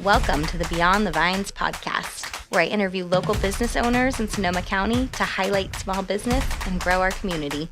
Welcome to the Beyond the Vines podcast, where I interview local business owners in Sonoma County to highlight small business and grow our community.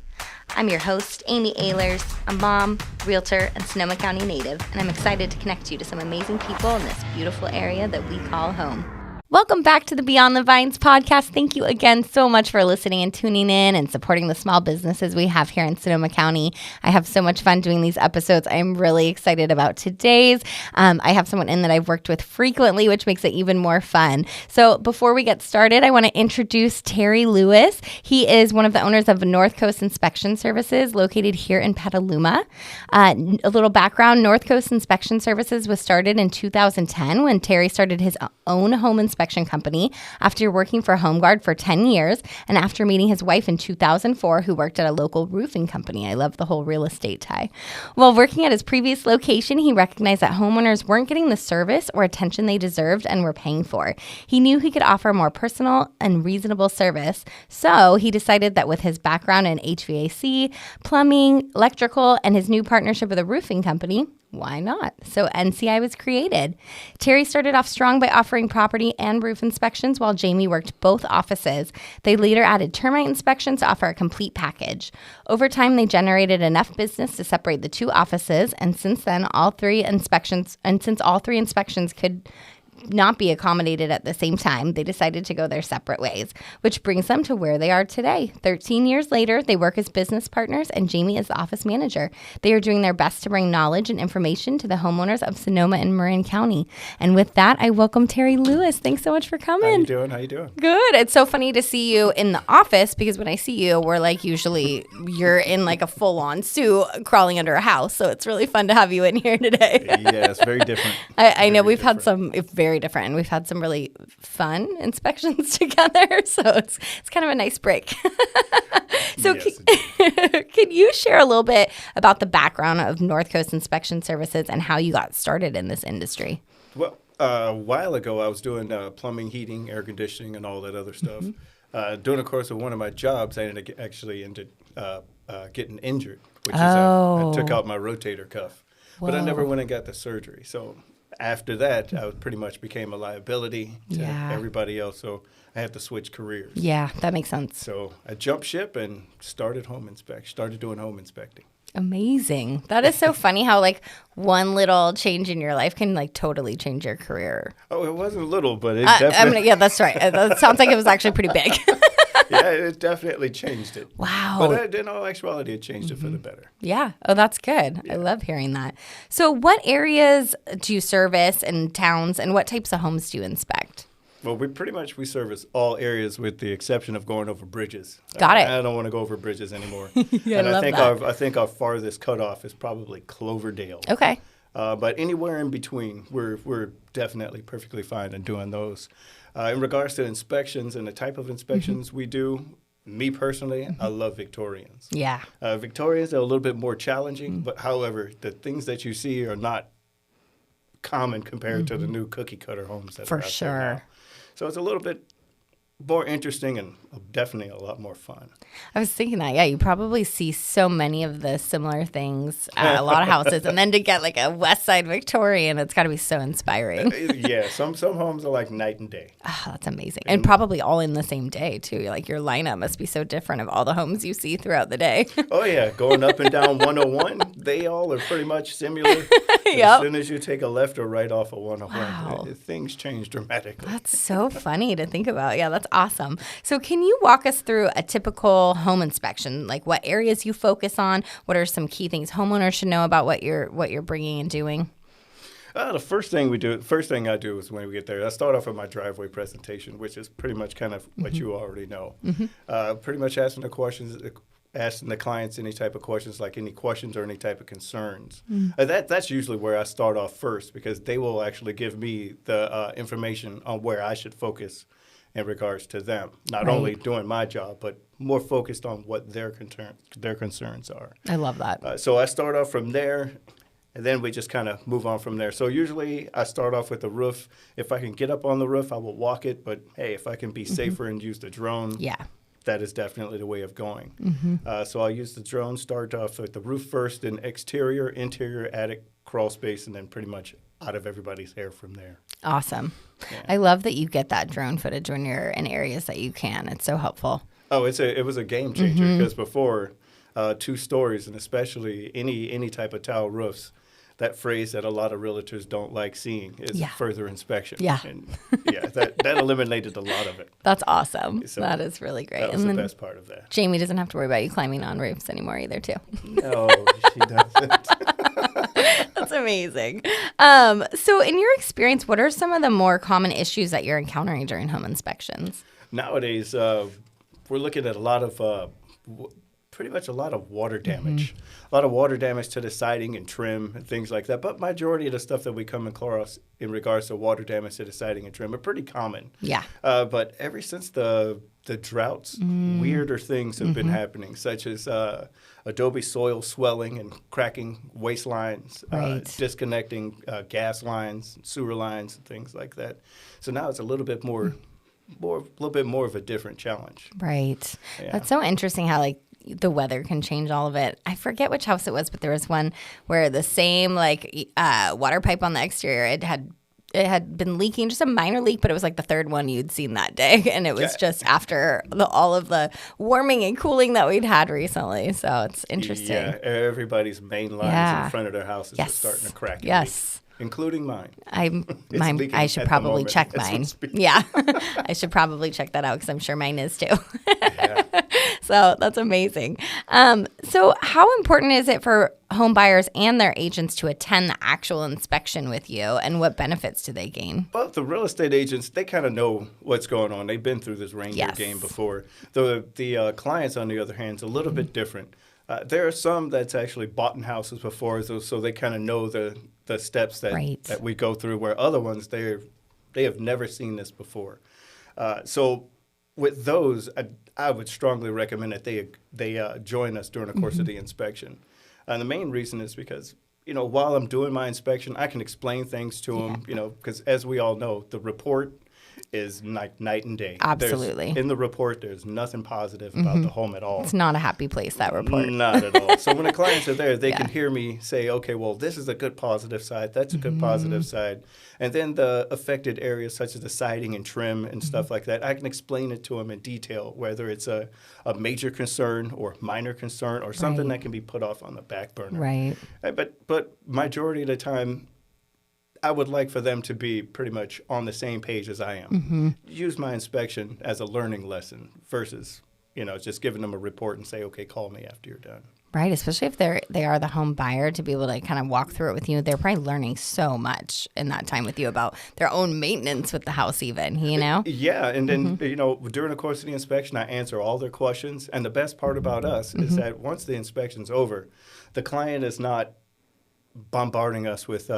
I'm your host, Amy Ehlers, a mom, realtor, and Sonoma County native, and I'm excited to connect you to some amazing people in this beautiful area that we call home. Welcome back to the Beyond the Vines podcast. Thank you again so much for listening and tuning in and supporting the small businesses we have here in Sonoma County. I have so much fun doing these episodes. I'm really excited about today's. I have someone in that I've worked with frequently, which makes it even more fun. So before we get started, I want to introduce Terry Lewis. He is one of the owners of North Coast Inspection Services located here in Petaluma. A little background, North Coast Inspection Services was started in 2010 when Terry started his own home inspection company after working for HomeGuard for 10 years and after meeting his wife in 2004 who worked at a local roofing company. I love the whole real estate tie. While working at his previous location, he recognized that homeowners weren't getting the service or attention they deserved and were paying for. He knew he could offer more personal and reasonable service, so he decided that with his background in HVAC, plumbing, electrical, and his new partnership with a roofing company, why not? So NCI was created. Terry started off strong by offering property and roof inspections while Jamie worked both offices. They later added termite inspections to offer a complete package. Over time, they generated enough business to separate the two offices, and since all three inspections could not be accommodated at the same time, they decided to go their separate ways, which brings them to where they are today. 13 years later, they work as business partners, and Jamie is the office manager. They are doing their best to bring knowledge and information to the homeowners of Sonoma and Marin County. And with that, I welcome Terry Lewis. Thanks so much for coming. How you doing? Good. It's so funny to see you in the office because when I see you, we're like usually you're in like a full-on suit crawling under a house. So it's really fun to have you in here today. Yeah, it's very different. I know we've had some very different, and we've had some really fun inspections together, so it's kind of a nice break. So yes, can you share a little bit about the background of North Coast Inspection Services and how you got started in this industry? Well, a while ago, I was doing plumbing, heating, air conditioning, and all that other stuff. During the course of one of my jobs, I ended getting injured, which is I took out my rotator cuff. Whoa. But I never went and got the surgery. So after that, I pretty much became a liability to everybody else. So I had to switch careers. Yeah, that makes sense. So I jumped ship and started doing home inspecting. Amazing. That is so funny how like one little change in your life can like totally change your career. Oh, it wasn't little, but it definitely. Yeah, that's right. That sounds like it was actually pretty big. Yeah, it definitely changed it. Wow. But in all actuality, it changed it for the better. Yeah. Oh, that's good. Yeah. I love hearing that. So what areas do you service in towns, and what types of homes do you inspect? Well, we service all areas with the exception of going over bridges. Got it. I don't want to go over bridges anymore. Yeah, and I love I think our farthest cutoff is probably Cloverdale. Okay. But anywhere in between, we're definitely perfectly fine in doing those. In regards to inspections and the type of inspections we do, me personally, I love Victorians. Yeah. Victorians are a little bit more challenging, but however, the things that you see are not common compared to the new cookie cutter homes that are out there now. So it's a little bit more interesting and definitely a lot more fun. I was thinking that, yeah, you probably see so many of the similar things at a lot of houses, and then to get like a West Side Victorian, it's got to be so inspiring. Yeah, some homes are like night and day. Oh, that's amazing. And probably all in the same day, too. Like your lineup must be so different of all the homes you see throughout the day. Oh, yeah. Going up and down 101, they all are pretty much similar. Yep. As soon as you take a left or right off of 101, things change dramatically. That's so funny to think about. Yeah, that's awesome. So can you walk us through a typical home inspection? Like what areas you focus on? What are some key things homeowners should know about what you're bringing and doing? The first thing I do is when we get there, I start off with my driveway presentation, which is pretty much kind of what you already know. Pretty much asking the clients any type of questions, like any questions or any type of concerns. That's usually where I start off first because they will actually give me the information on where I should focus in regards to them. Not only doing my job, but more focused on what their concerns are. I love that. So I start off from there, and then we just kind of move on from there. So usually I start off with the roof. If I can get up on the roof, I will walk it. But, hey, if I can be safer and use the drone, that is definitely the way of going. So I'll use the drone, start off with the roof first, then exterior, interior, attic, crawl space, and then pretty much out of everybody's hair from there. Awesome. Yeah. I love that you get that drone footage when you're in areas that you can. It's so helpful. Oh, it was a game changer because before 2 stories, and especially any type of tile roofs, that phrase that a lot of realtors don't like seeing is further inspection. Yeah. And that eliminated a lot of it. That's awesome. So that is really great. That was the best part of that. Jamie doesn't have to worry about you climbing on roofs anymore either, too. No, she doesn't. That's amazing. So in your experience, what are some of the more common issues that you're encountering during home inspections? Nowadays, we're looking at a lot of pretty much a lot of water damage. A lot of water damage to the siding and trim and things like that. But majority of the stuff that we come across in regards to water damage to the siding and trim are pretty common. Yeah. But ever since the droughts, weirder things have been happening, such as adobe soil swelling and cracking waste lines, disconnecting gas lines, sewer lines, and things like that. So now it's a little bit more of a different challenge. Right. Yeah. That's so interesting how the weather can change all of it. I forget which house it was, but there was one where the same water pipe on the exterior, it had been leaking, just a minor leak, but it was like the third one you'd seen that day, and it was just after all of the warming and cooling that we'd had recently. So it's interesting. Yeah, everybody's main lines in front of their houses are starting to crack. Yes. Including mine. I should probably check mine. Yeah. I should probably check that out because I'm sure mine is too. So that's amazing. So how important is it for home buyers and their agents to attend the actual inspection with you, and what benefits do they gain? Well, the real estate agents, they kind of know what's going on. They've been through this reindeer game before. The clients, on the other hand, is a little bit different. There are some that's actually bought in houses before, so they kind of know the steps that we go through, where other ones, they have never seen this before. So with those, I would strongly recommend that they join us during the course of the inspection. And the main reason is because, while I'm doing my inspection, I can explain things to them, because as we all know, the report is night and day. Absolutely. In the report, there's nothing positive about the home at all. It's not a happy place, that report. Not at all. So when the clients are there, they can hear me say, okay, well, this is a good positive side. That's a good positive side. And then the affected areas, such as the siding and trim and stuff like that, I can explain it to them in detail, whether it's a major concern or minor concern or something that can be put off on the back burner. Right. But majority of the time, I would like for them to be pretty much on the same page as I am. Use my inspection as a learning lesson versus, just giving them a report and say, okay, call me after you're done. Right, especially if they are the home buyer, to be able to kind of walk through it with you. They're probably learning so much in that time with you about their own maintenance with the house even, Yeah, and then, during the course of the inspection, I answer all their questions. And the best part about us is that once the inspection's over, the client is not bombarding us with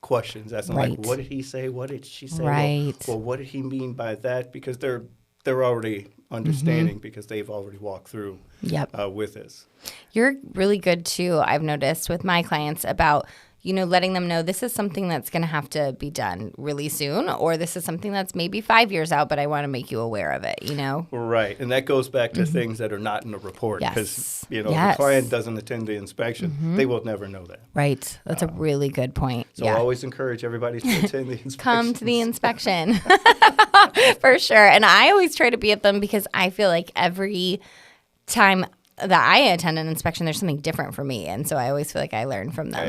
questions as in like, what did he say? What did she say? Right. Well, what did he mean by that? Because they're already understanding because they've already walked through with us. You're really good too, I've noticed with my clients about letting them know this is something that's going to have to be done really soon, or this is something that's maybe 5 years out, but I want to make you aware of it, Right. And that goes back to things that are not in the report. Because, the client doesn't attend the inspection. They will never know that. Right. That's a really good point. So I always encourage everybody to attend the inspection. Come to the inspection. For sure. And I always try to be at them because I feel like every time that I attend an inspection, there's something different for me. And so I always feel like I learn from them.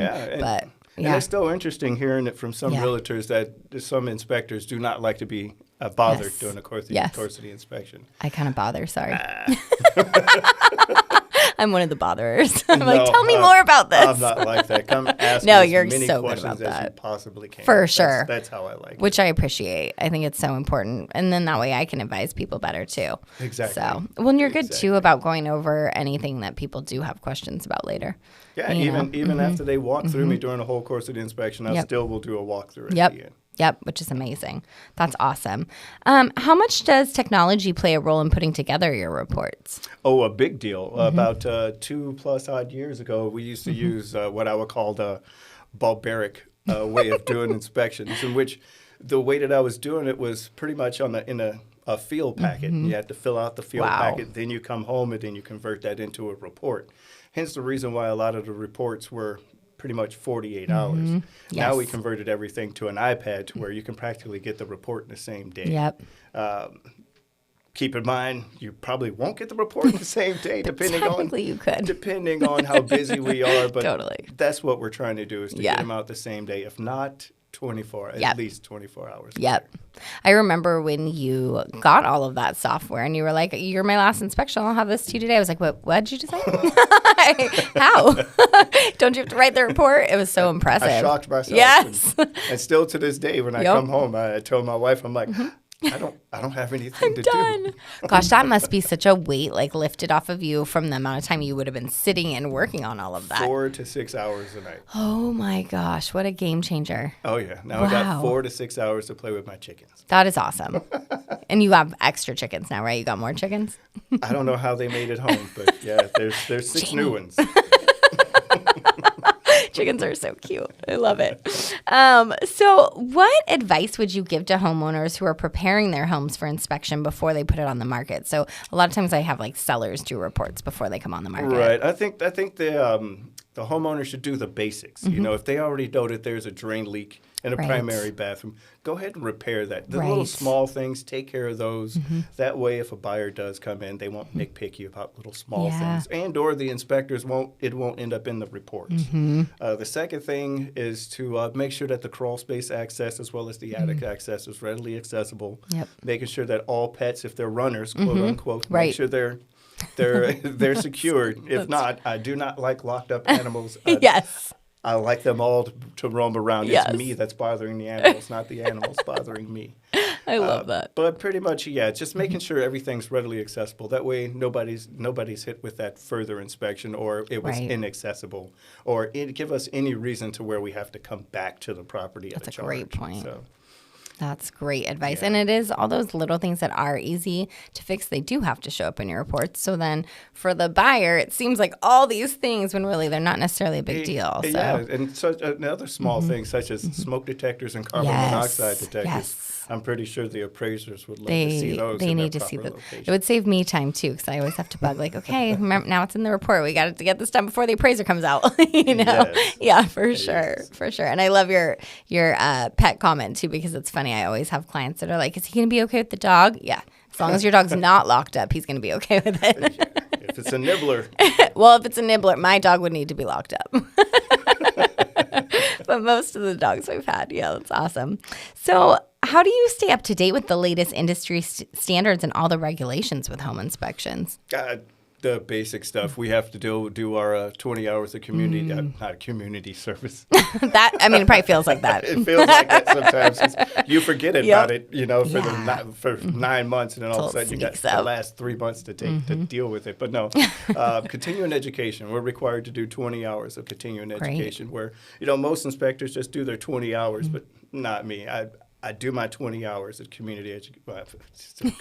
And it's still interesting hearing it from some realtors that some inspectors do not like to be bothered during the course of the inspection. I kind of bother, sorry. I'm one of the botherers. I'm like, tell me more about this. I'm not like that. Come ask me as many so questions good about as that. you possibly can. For sure. That's how I like it. Which I appreciate. I think it's so important. And then that way I can advise people better too. Exactly. So, well, you're good too about going over anything that people do have questions about later. Yeah, even after they walk through me during the whole course of the inspection, I still will do a walkthrough at the end. Yep, which is amazing. That's awesome. How much does technology play a role in putting together your reports? Oh, a big deal. About 2+ odd years ago, we used to use what I would call the barbaric way of doing inspections, in which the way that I was doing it was pretty much in a field packet. You had to fill out the field packet, then you come home, and then you convert that into a report. Hence the reason why a lot of the reports were pretty much 48 hours. Now we Yes. converted everything to an iPad to where you can practically get the report in the same day. Yep. Keep in mind, you probably won't get the report the same day, Technically, you could. depending on how busy we are. But Totally. that's what we're trying to do, is to Yeah. get them out the same day, if not 24, Yep. at least 24 hours. Yep. I remember when you got all of that software and you were like, "You're my last inspection. I'll have this to you today." I was like, "What did you just say? How? Don't you have to write the report?" It was so impressive. I shocked myself. Yes. And still to this day, when I Yep. come home, I told my wife, I'm like, I don't have anything to Done. do. Gosh, that must be such a weight like lifted off of you from the amount of time you would have been sitting and working on all of that. 4 to 6 hours a night. Oh my gosh, what a game changer. Oh, yeah. Now Wow. I got 4 to 6 hours to play with my chickens. That is awesome. And you have extra chickens now, right? You got more chickens? I don't know how they made it home, but yeah, there's 6 new ones. Chickens are so cute. I love it. So what advice would you give to homeowners who are preparing their homes for inspection before they put it on the market? So a lot of times I have like sellers do reports before they come on the market. Right. I think the homeowner should do the basics. You know, if they already know that there's a drain leak in a Right. primary bathroom, go ahead and repair that. The little Right. small things, take care of those. That way, if a buyer does come in, they won't nitpick you about little small Yeah. things, and or the inspectors won't end up in the reports. The second thing is to make sure that the crawl space access as well as the attic access is readily accessible. Yep. Making sure that all pets, if they're runners, quote unquote, Right. make sure they're secured. If not, I do not like locked up animals. Yes. I like them all to roam around. Yes. It's me that's bothering the animals, not the animals bothering me. I love that. But pretty much, yeah, just making sure everything's readily accessible. That way, nobody's hit with that further inspection, or it was Right. inaccessible, or it give us any reason to where we have to come back to the property at That's a a charge. great point. So, That's great advice. Yeah. And it is all those little things that are easy to fix. They do have to show up in your reports. So then for the buyer, it seems like all these things when really they're not necessarily a big deal. So Yeah, and so another small thing such as smoke detectors and carbon Yes. monoxide detectors. Yes. I'm pretty sure the appraisers would love to see those. They in need their to see proper that. location. It would save me time too, because I always have to bug like, okay, remember, now it's in the report. We got to get this done before the appraiser comes out. You know, Yes. yeah, for sure, is. for sure. And I love your pet comment too, because it's funny. I always have clients that are like, "Is he going to be okay with the dog?" Yeah, as long as your dog's not locked up, he's going to be okay with it. If it's a nibbler, Well, if it's a nibbler, my dog would need to be locked up. But most of the dogs we've had, yeah, that's awesome. So how do you stay up to date with the latest industry standards and all the regulations with home inspections? the basic stuff. We have to do our 20 hours of community, not community service. That, I mean, it probably feels like that. It feels like that sometimes. 'Cause you forget about Yep. it, you know, for Yeah. for 9 months, and then all of a Till it sudden you got sneaks the up. last 3 months to take to deal with it. But no, continuing education. We're required to do 20 hours of continuing education. Where most inspectors just do their 20 hours, but not me. I do my 20 hours of community education.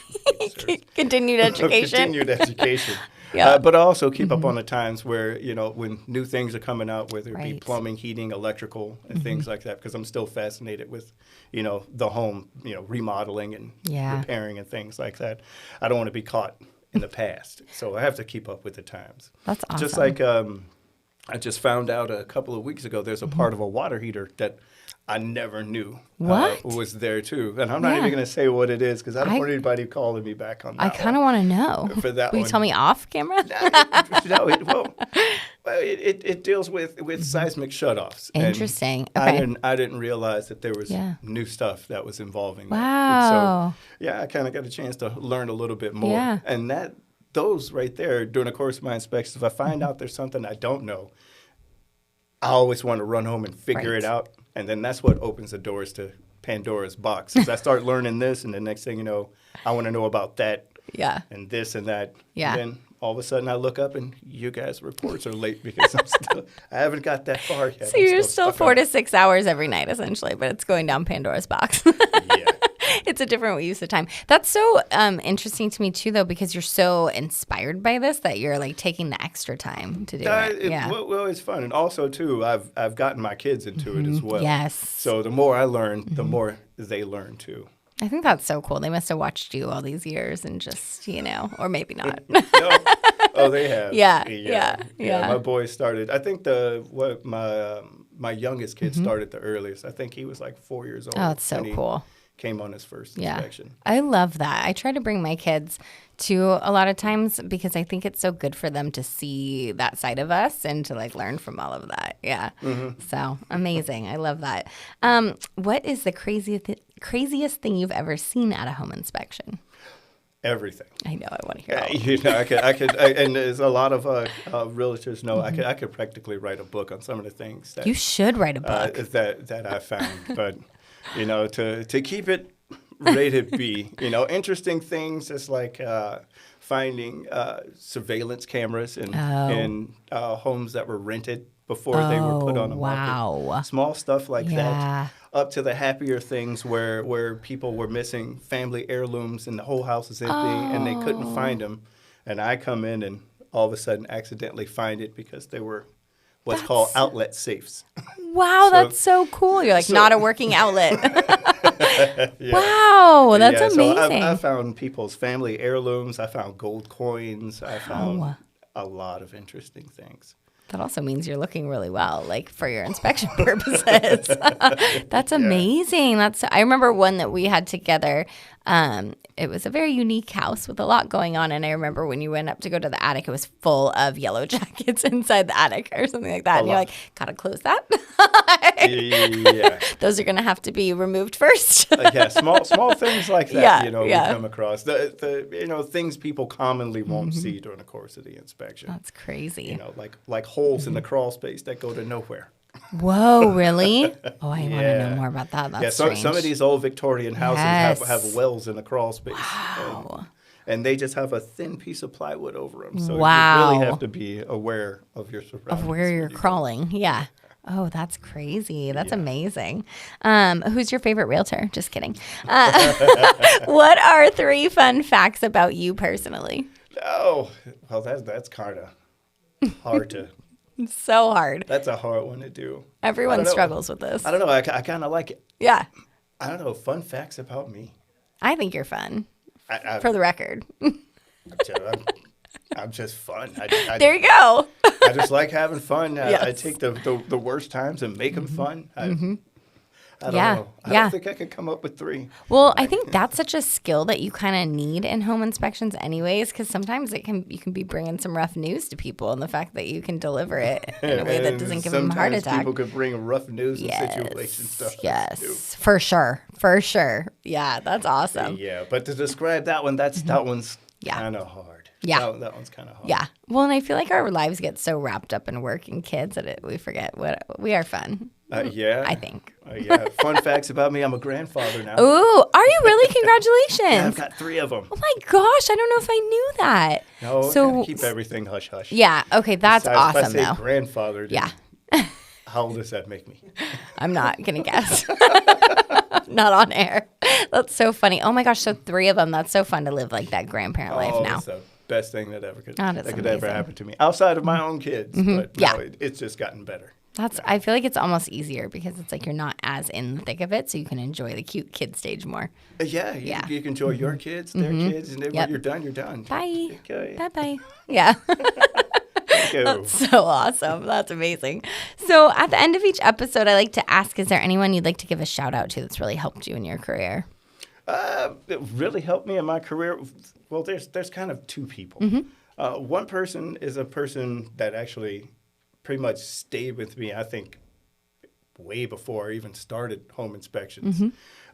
Continued education. Continued education. Yeah. But I also keep up on the times where, when new things are coming out, whether it be Right. plumbing, heating, electrical, and things like that, because I'm still fascinated with, the home, remodeling and Yeah. repairing and things like that. I don't want to be caught in the past. So I have to keep up with the times. That's awesome. Just like I just found out a couple of weeks ago, there's a part of a water heater that I never knew What? was there too. And I'm not Yeah. even going to say what it is because I don't I- want anybody calling me back on that I kind of want to know. For that Will you one. tell me off camera? No, it deals with seismic shutoffs. And Interesting. I Okay. didn't realize that there was Yeah. new stuff that was involving that. Wow. And so, yeah, I kind of got a chance to learn a little bit more. Yeah. And those right there, during the course of my inspections, if I find out there's something I don't know, I always want to run home and figure Right. it out. And then that's what opens the doors to Pandora's box. As I start learning this, and the next thing you know, I want to know about that Yeah. and this and that. Yeah. And then all of a sudden I look up and you guys' reports are late because I haven't got that far yet. So I'm you're still stuck 4 on to 6 hours every night, essentially, but it's going down Pandora's box. it. Yeah. It's a different use of time. That's so interesting to me, too, though, because you're so inspired by this that you're, like, taking the extra time to do it. Yeah. Well, it's fun. And also, too, I've gotten my kids into it as well. Yes. So the more I learn, the more they learn, too. I think that's so cool. They must have watched you all these years and just, or maybe not. No, Oh, they have. Yeah. My boys started. I think my youngest kid started the earliest. I think he was like 4 years old. Oh, it's so cool. Came on his first inspection. I love that. I try to bring my kids to a lot of times because I think it's so good for them to see that side of us and to like learn from all of that. Yeah. So amazing. I love that. What is the craziest thing you've ever seen at a home inspection? Everything. I know. I want to hear all. I could, and as a lot of realtors know, I could practically write a book on some of the things that You should write a book. that I found, but to keep it rated B, interesting things is like finding surveillance cameras in homes that were rented before they were put on the market. Small stuff like that. Up to the happier things where people were missing family heirlooms and the whole house is empty and they couldn't find them. And I come in and all of a sudden accidentally find it because they were what's called outlet safes. Wow, that's so cool. You're like, not a working outlet. Wow, that's amazing. So I found people's family heirlooms. I found gold coins. I found a lot of interesting things. That also means you're looking really well, like for your inspection purposes. That's amazing. I remember one that we had together. It was a very unique house with a lot going on. And I remember when you went up to go to the attic, it was full of yellow jackets inside the attic or something like that. And you're like, gotta close that. Those are going to have to be removed first. Small things like that, we come across. The things people commonly won't see during the course of the inspection. That's crazy. Like holes in the crawl space that go to nowhere. Whoa, really? Oh, I want to know more about that. That's strange. Some of these old Victorian houses have wells in the crawl space. Wow. And they just have a thin piece of plywood over them. So you really have to be aware of your surroundings. Of where you're crawling, yeah. Oh, that's crazy. That's amazing. Who's your favorite realtor? Just kidding. What are 3 fun facts about you personally? Oh, well, that's kind of hard to... So hard. That's a hard one to do. Everyone struggles with this. I don't know. I kind of like it. Yeah. I don't know. Fun facts about me. I think you're fun. For the record. I'm just fun. There you go. I just like having fun. I take the worst times and make them fun. I don't know. I don't think I could come up with 3. Well, I think that's such a skill that you kind of need in home inspections anyways, because sometimes you can be bringing some rough news to people, and the fact that you can deliver it in a way that doesn't give them a heart attack. Sometimes people could bring rough news in situations. Stuff for sure. Yeah, that's awesome. Yeah, but to describe that one, that one's kind of hard. Yeah. That one's kind of hard. Yeah. Well, and I feel like our lives get so wrapped up in work and kids that we forget what we are fun. I think. Fun facts about me. I'm a grandfather now. Ooh, are you really? Congratulations. Yeah, I've got 3 of them. Oh my gosh, I don't know if I knew that. No, so keep everything hush hush. Yeah, okay, that's awesome if I say grandfather, how old does that make me? I'm not going to guess. Not on air. That's so funny. Oh my gosh, so 3 of them. That's so fun to live like that grandparent life now. That's the best thing that could amazing. ever happen to me. Outside of my own kids, but it's just gotten better. I feel like it's almost easier because it's like you're not as in the thick of it, so you can enjoy the cute kid stage more. You can enjoy your kids, their kids, and then when you're done. Bye. Okay. Bye-bye. Yeah. That's so awesome. That's amazing. So at the end of each episode, I like to ask, is there anyone you'd like to give a shout out to that's really helped you in your career? It really helped me in my career. Well, there's kind of 2 people. One person is a person that actually pretty much stayed with me, I think, way before I even started home inspections.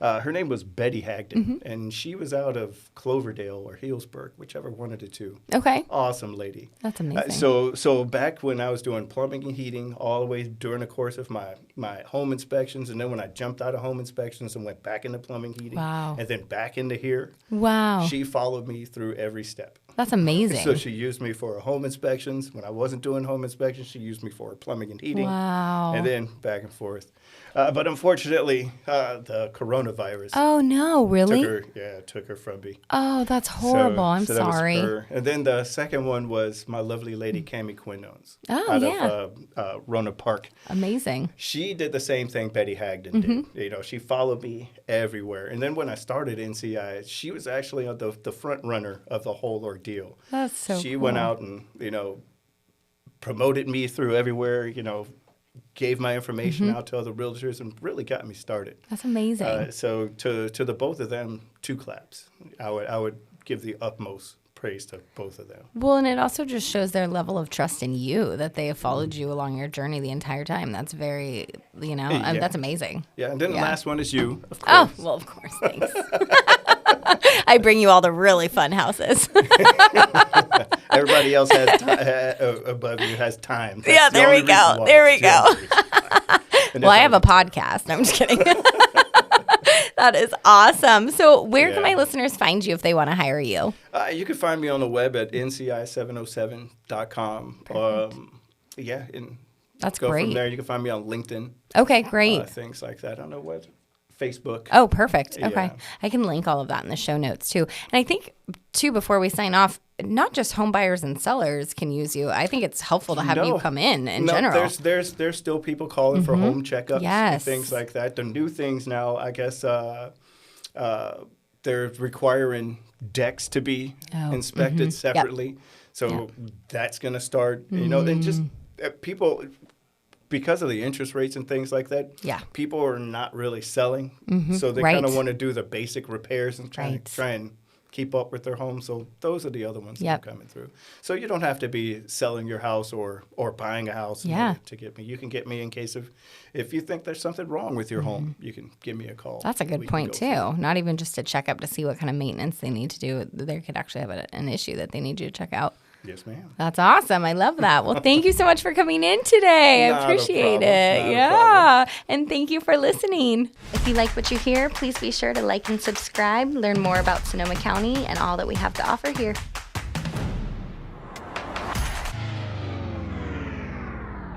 Her name was Betty Hagden, and she was out of Cloverdale or Healdsburg, whichever one of the 2. Okay. Awesome lady. That's amazing. So back when I was doing plumbing and heating all the way during the course of my home inspections, and then when I jumped out of home inspections and went back into plumbing heating, and then back into here, she followed me through every step. That's amazing. So she used me for home inspections. When I wasn't doing home inspections, she used me for plumbing and heating. Wow. And then back and forth. But unfortunately, the coronavirus. Oh, no, really? Took her from me. Oh, that's horrible. I'm sorry. That was her. And then the second one was my lovely lady, Cammie Quinones. Out of Rona Park. Amazing. She did the same thing Betty Hagden did. She followed me everywhere. And then when I started NCI, she was actually the front runner of the whole ordeal. deal. That's so She cool. went out and, promoted me through everywhere, gave my information out to other realtors and really got me started. That's amazing. So to the both of them, 2 claps. I would give the utmost praise to both of them. Well, and it also just shows their level of trust in you, that they have followed you along your journey the entire time. That's very, that's amazing. Yeah, and then the last one is you, of course. Oh, well, of course, thanks. I bring you all the really fun houses. Everybody else above you has time. That's Yeah, there we go. There we go. Well, I have a podcast. No, I'm just kidding. That is awesome. So where can my listeners find you if they want to hire you? You can find me on the web at NCI707.com. That's go great. from there. You can find me on LinkedIn. Okay, great. Things like that. I don't know what. Facebook. Oh, perfect. Okay. Yeah. I can link all of that in the show notes too. And I think too, before we sign off, not just home buyers and sellers can use you. I think it's helpful to have you come in general. There's still people calling for home checkups and things like that. The new things now, I guess, they're requiring decks to be inspected separately. Yep. So that's going to start, and just people, because of the interest rates and things like that, people are not really selling. So they kind of want to do the basic repairs and try and keep up with their home. So those are the other ones that are coming through. So you don't have to be selling your house or buying a house in order to get me. You can get me in case if you think there's something wrong with your home, you can give me a call. That's a good point too. Not even just to check up to see what kind of maintenance they need to do. They could actually have an issue that they need you to check out. Yes, ma'am. That's awesome. I love that. Well, thank you so much for coming in today. I appreciate it. And thank you for listening. If you like what you hear, please be sure to like and subscribe, learn more about Sonoma County and all that we have to offer here.